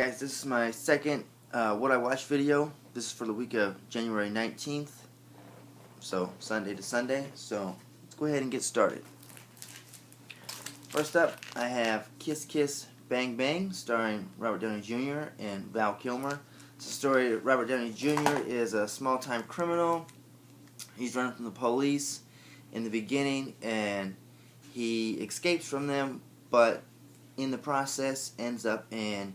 Guys, this is my second What I Watched video. This is for the week of January 19th, so Sunday to Sunday. So let's go ahead and get started. First up, I have Kiss Kiss Bang Bang, starring Robert Downey Jr. and Val Kilmer. It's a story of Robert Downey Jr. is a small-time criminal. He's running from the police in the beginning, and he escapes from them, but in the process ends up in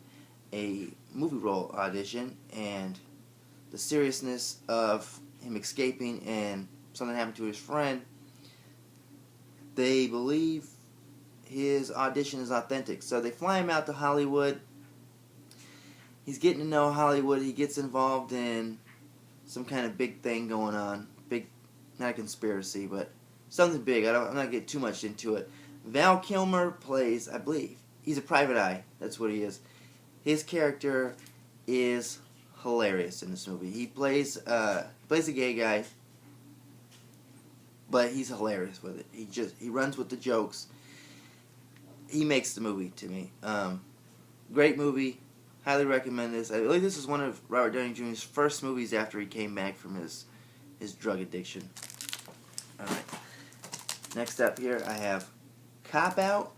a movie role audition, and the seriousness of him escaping and something happened to his friend, they believe his audition is authentic. So they fly him out to Hollywood. He's getting to know Hollywood. He gets involved in some kind of big thing going on. Big, not a conspiracy, but something big. I'm not getting too much into it. Val Kilmer plays, I believe, he's a private eye. That's what he is. His character is hilarious in this movie. He plays a gay guy, but he's hilarious with it. He runs with the jokes. He makes the movie to me. Great movie. Highly recommend this. I believe this is one of Robert Downey Jr.'s first movies after he came back from his drug addiction. Alright. Next up here I have Cop Out.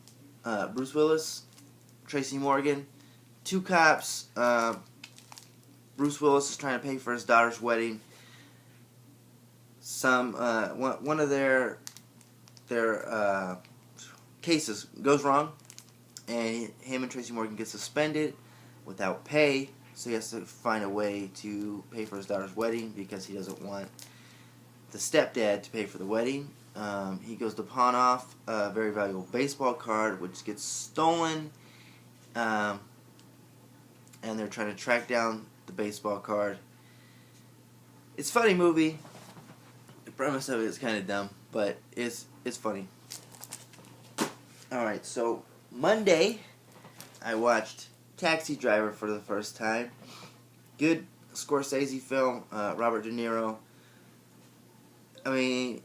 Bruce Willis, Tracy Morgan. Two cops. Bruce Willis is trying to pay for his daughter's wedding. One of their cases goes wrong, and him and Tracy Morgan get suspended without pay. So he has to find a way to pay for his daughter's wedding because he doesn't want the stepdad to pay for the wedding. He goes to pawn off a very valuable baseball card, which gets stolen. And they're trying to track down the baseball card. It's a funny movie. The premise of it is kind of dumb, but it's funny. Alright, so Monday I watched Taxi Driver for the first time. Good Scorsese film, Robert De Niro. I mean,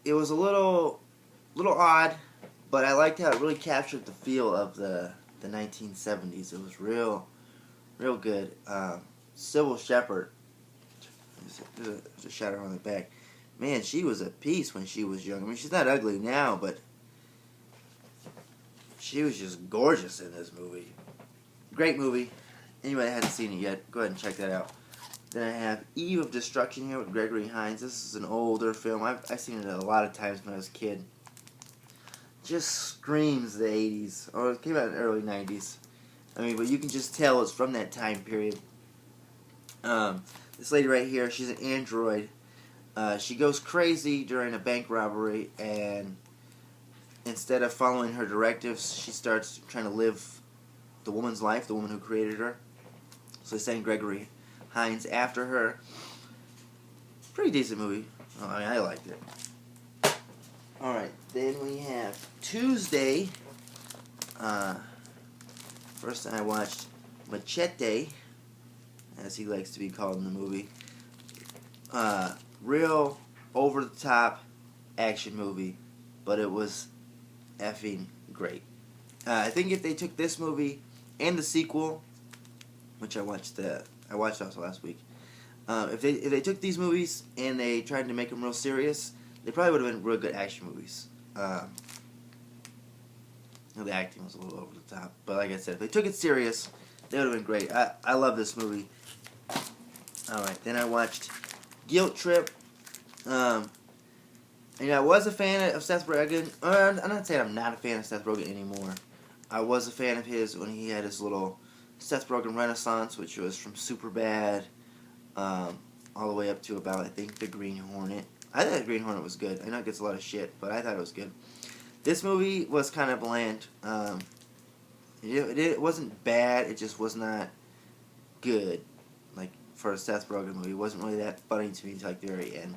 it was a little odd, but I liked how it really captured the feel of the 1970s. It was real good. Sybil Shepherd, there's a shadow on the back. Man, she was a piece when she was young. I mean, she's not ugly now, but she was just gorgeous in this movie. Great movie. Anybody that hasn't seen it yet, go ahead and check that out. Then I have Eve of Destruction here with Gregory Hines. This is an older film. I've seen it a lot of times when I was a kid. Just screams the 80s, or it came out in the early 90s. I mean, but you can just tell it's from that time period. This lady right here, she's an android. She goes crazy during a bank robbery, and instead of following her directives, she starts trying to live the woman's life, the woman who created her. So they send Gregory Hines after her. Pretty decent movie. I mean, I liked it. Alright, then we have Tuesday. First I watched Machete, as he likes to be called in the movie. Real over-the-top action movie, but it was effing great. I think if they took this movie and the sequel, which I watched also last week, if they took these movies and they tried to make them real serious, they probably would have been real good action movies. The acting was a little over the top, but like I said, if they took it serious, they would have been great. I love this movie. Alright, then I watched Guilt Trip. I was a fan of Seth Rogen. I'm not saying I'm not a fan of Seth Rogen anymore. I was a fan of his when he had his little Seth Rogen renaissance, which was from Superbad all the way up to about, I think, The Green Hornet. I thought The Green Hornet was good. I know it gets a lot of shit, but I thought it was good. This movie was kind of bland. It wasn't bad, it just was not good. Like, for a Seth Rogen movie, it wasn't really that funny to me until like the very end.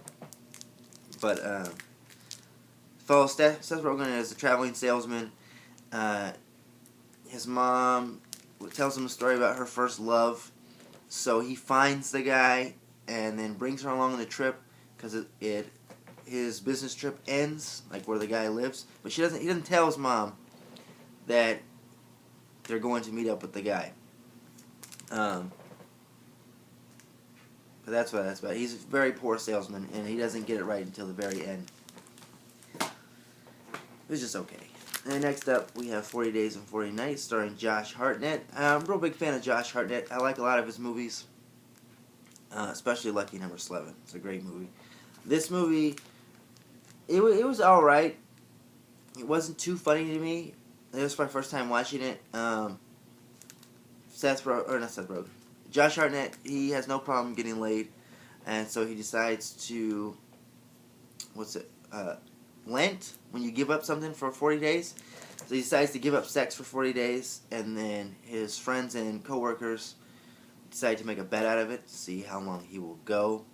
But, follows Seth Rogen as a traveling salesman. His mom tells him a story about her first love, so he finds the guy and then brings her along on the trip because his business trip ends, like where the guy lives, but he doesn't tell his mom that they're going to meet up with the guy. Um, but that's what that's about. He's a very poor salesman, and he doesn't get it right until the very end. It was just okay. And next up, we have 40 Days and 40 Nights, starring Josh Hartnett. I'm a real big fan of Josh Hartnett. I like a lot of his movies, especially Lucky Number 11. It's a great movie. This movie, it was alright. It wasn't too funny to me. It was my first time watching it. Not Seth Rogen. Josh Hartnett, he has no problem getting laid, and so he decides to, Lent, when you give up something for 40 days. So he decides to give up sex for 40 days, and then his friends and coworkers decide to make a bet out of it to see how long he will go,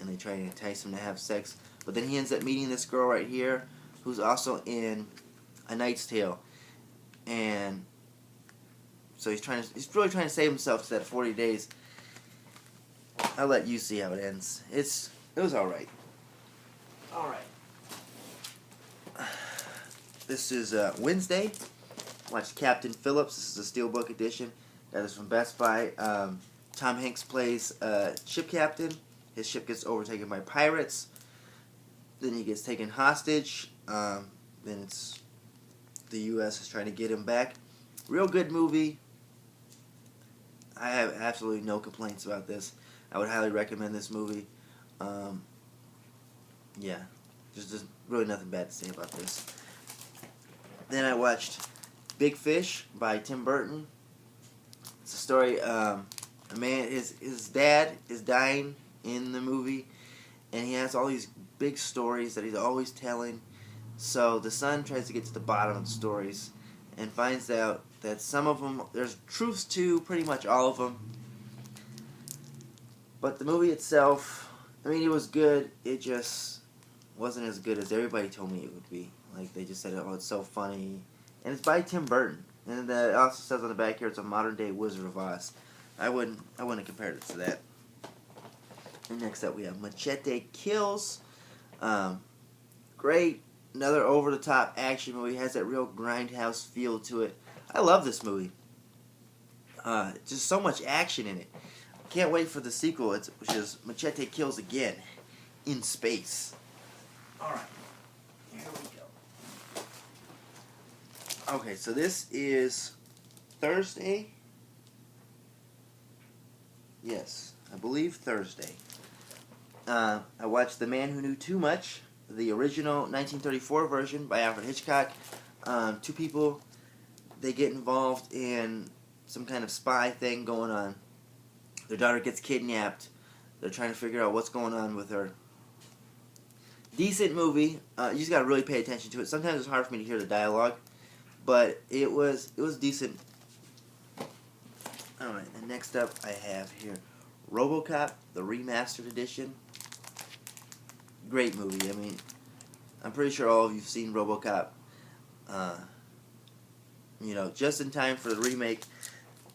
and they try to entice him to have sex. But then he ends up meeting this girl right here, who's also in A Knight's Tale, and so he's really trying to save himself to that 40 days. I'll let you see how it ends. It was alright. Alright. This is Wednesday. Watched Captain Phillips. This is a Steelbook edition. Got this from Best Buy. Tom Hanks plays ship captain. His ship gets overtaken by pirates. Then he gets taken hostage. Then it's the U.S. is trying to get him back. Real good movie. I have absolutely no complaints about this. I would highly recommend this movie. Yeah, there's really nothing bad to say about this. Then I watched Big Fish by Tim Burton. It's a story. A man, his dad is dying in the movie, and he has all these big stories that he's always telling. So the son tries to get to the bottom of the stories and finds out that some of them, there's truths to pretty much all of them. But the movie itself, I mean, it was good. It just wasn't as good as everybody told me it would be. Like, they just said, oh, it's so funny. And it's by Tim Burton. And it also says on the back here, it's a modern-day Wizard of Oz. I wouldn't have compared it to that. And next up, we have Machete Kills. Great. Another over-the-top action movie. It has that real grindhouse feel to it. I love this movie. Just so much action in it. Can't wait for the sequel, which is Machete Kills Again in space. Alright. Here we go. Okay, so this is Thursday. Yes, I believe Thursday. I watched The Man Who Knew Too Much, the original 1934 version by Alfred Hitchcock. Two people, they get involved in some kind of spy thing going on. Their daughter gets kidnapped. They're trying to figure out what's going on with her. Decent movie. You just gotta really pay attention to it. Sometimes it's hard for me to hear the dialogue, but it was decent. Alright, and next up I have here RoboCop, the remastered edition. Great movie. I mean, I'm pretty sure all of you've seen RoboCop. Just in time for the remake.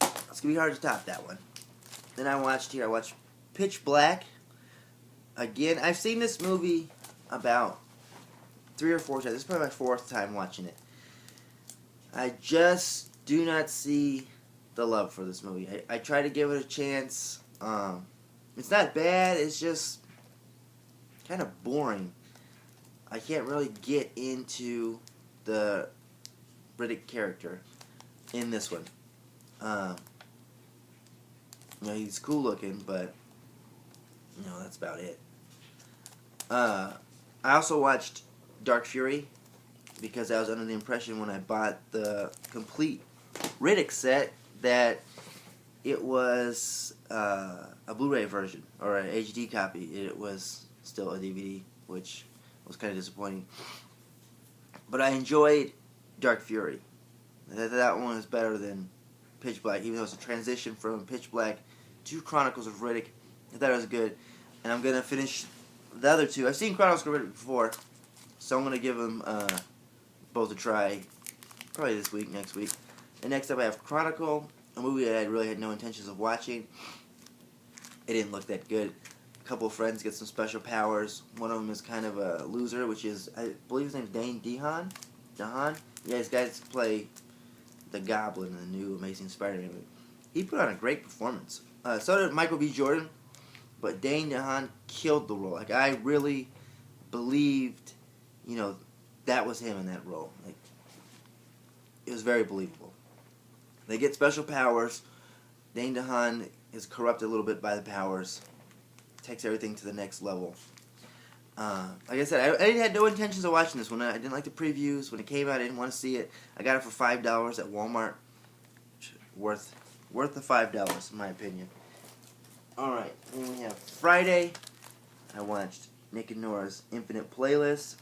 It's gonna be hard to top that one. Then I watched Pitch Black. Again, I've seen this movie about 3 or 4 times. This is probably my 4th time watching it. I just do not see the love for this movie. I try to give it a chance. It's not bad. It's just kind of boring. I can't really get into the Riddick character in this one. He's cool looking, but that's about it. I also watched Dark Fury because I was under the impression when I bought the complete Riddick set that it was a Blu Ray version or an HD copy. It was still a DVD, which was kind of disappointing. But I enjoyed Dark Fury. That one is better than Pitch Black, even though it's a transition from Pitch Black to Chronicles of Riddick. I thought it was good. And I'm going to finish the other two. I've seen Chronicles of Riddick before, so I'm going to give them both a try probably this week, next week. And next up I have Chronicle, a movie that I really had no intentions of watching. It didn't look that good. A couple of friends get some special powers. One of them is kind of a loser, which is, I believe his name is Dane DeHaan. Yeah, his guys play the Goblin in the new Amazing Spider-Man movie. he put on a great performance. So did Michael B. Jordan, but Dane DeHaan killed the role. Like, I really believed, that was him in that role. Like, it was very believable. They get special powers. Dane DeHaan is corrupted a little bit by the powers. Takes everything to the next level. Like I said, I had no intentions of watching this one. I didn't like the previews. When it came out, I didn't want to see it. I got it for $5 at Walmart. Worth the $5, in my opinion. Alright, then we have Friday. I watched Nick and Nora's Infinite Playlist.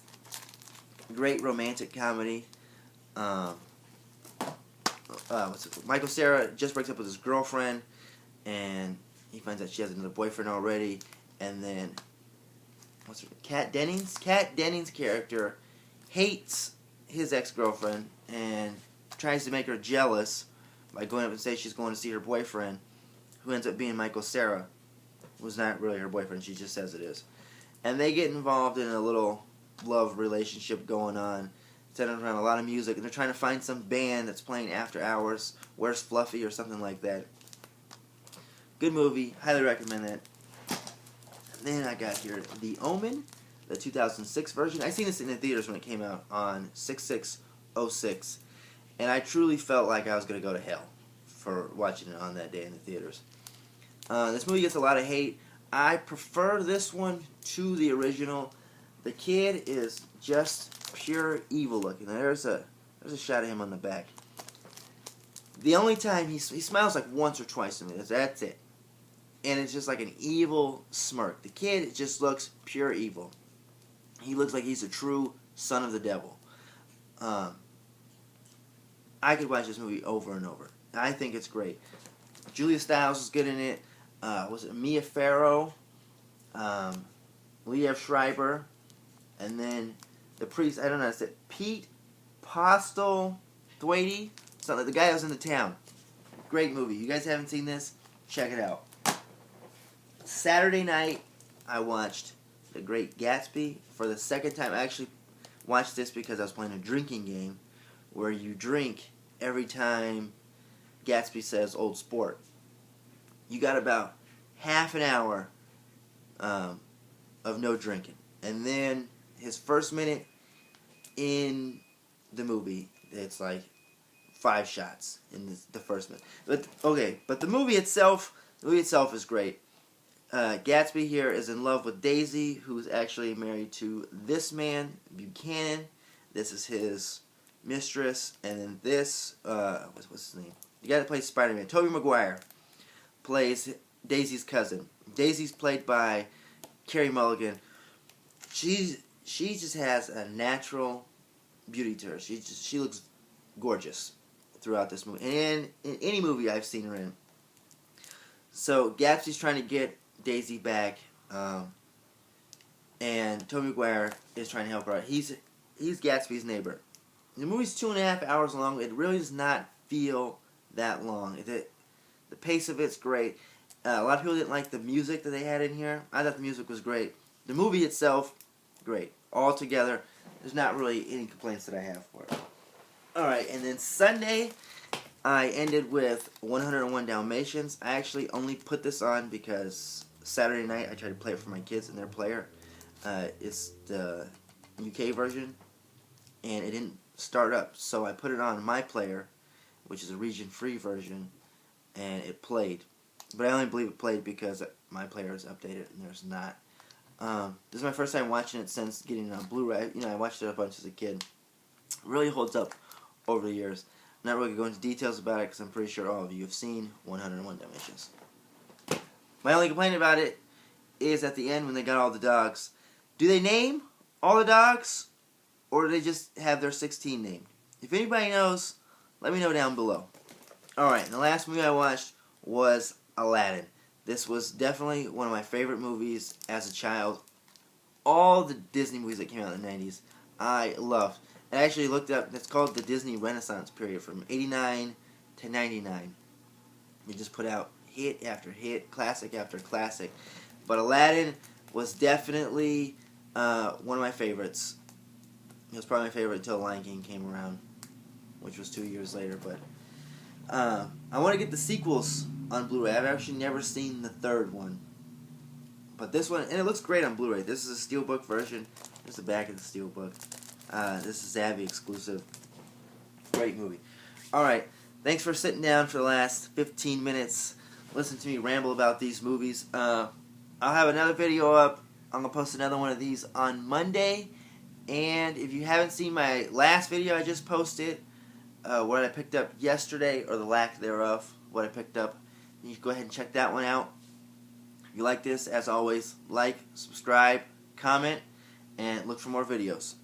Great romantic comedy. Michael Cera just breaks up with his girlfriend, and he finds out she has another boyfriend already, and then Kat Dennings' character hates his ex-girlfriend and tries to make her jealous by going up and saying she's going to see her boyfriend, who ends up being Michael Cera. Was not really her boyfriend, she just says it is. And they get involved in a little love relationship going on, centered around a lot of music, and they're trying to find some band that's playing after hours, Where's Fluffy or something like that. Good movie, highly recommend that. And then I got here The Omen, the 2006 version. I seen this in the theaters when it came out on 6/6/06, and I truly felt like I was going to go to hell for watching it on that day in the theaters. This movie gets a lot of hate. I prefer this one to the original. The kid is just pure evil looking. There's a shot of him on the back. The only time he smiles like once or twice to me. That's it. And it's just like an evil smirk. The kid just looks pure evil. He looks like he's a true son of the devil. I could watch this movie over and over. I think it's great. Julia Stiles is good in it. Was it Mia Farrow? Liev Schreiber. And then the priest, I don't know, it's Pete Postlethwaite? Something like the guy that was in The Town. Great movie. You guys haven't seen this? Check it out. Saturday night, I watched The Great Gatsby for the second time. I actually watched this because I was playing a drinking game where you drink every time Gatsby says Old Sport. You got about half an hour of no drinking. And then his first minute in the movie, it's like 5 shots in the first minute. But the movie itself is great. Gatsby here is in love with Daisy, who's actually married to this man, Buchanan. This is his mistress. And then this, what's his name? The guy that plays Spider-Man, Tobey Maguire, plays Daisy's cousin. Daisy's played by Carey Mulligan. She just has a natural beauty to her. She looks gorgeous throughout this movie. And in any movie I've seen her in. So Gatsby's trying to get Daisy back, and Tobey Maguire is trying to help her out. He's Gatsby's neighbor. The movie's 2.5 hours long. It really does not feel that long. The pace of it's great. A lot of people didn't like the music that they had in here. I thought the music was great. The movie itself, great. Altogether, there's not really any complaints that I have for it. Alright, and then Sunday, I ended with 101 Dalmatians. I actually only put this on because Saturday night I tried to play it for my kids in their player. It's the UK version, and it didn't start up. So I put it on my player, which is a region-free version, and it played. But I only believe it played because my player is updated and there's not. This is my first time watching it since getting it on Blu Ray. I watched it a bunch as a kid. It really holds up over the years. I'm not really going to go into details about it because I'm pretty sure all of you have seen 101 Dalmatians. My only complaint about it is at the end when they got all the dogs. Do they name all the dogs, or do they just have their 16 named? If anybody knows, let me know down below. Alright, and the last movie I watched was Aladdin. This was definitely one of my favorite movies as a child. All the Disney movies that came out in the 90s, I loved. I actually looked up, it's called the Disney Renaissance period from 89 to 99. They just put out hit after hit, classic after classic. But Aladdin was definitely one of my favorites. It was probably my favorite until Lion King came around, which was 2 years later. But I want to get the sequels on Blu-ray. I've actually never seen the third one. But this one, and it looks great on Blu-ray. This is a Steelbook version. There's the back of the Steelbook. This is Zavvi exclusive. Great movie. Alright, thanks for sitting down for the last 15 minutes. Listen to me ramble about these movies. I'll have another video up. I'm going to post another one of these on Monday. And if you haven't seen my last video I just posted, what I picked up yesterday, or the lack thereof, what I picked up, you can go ahead and check that one out. If you like this, as always, like, subscribe, comment, and look for more videos.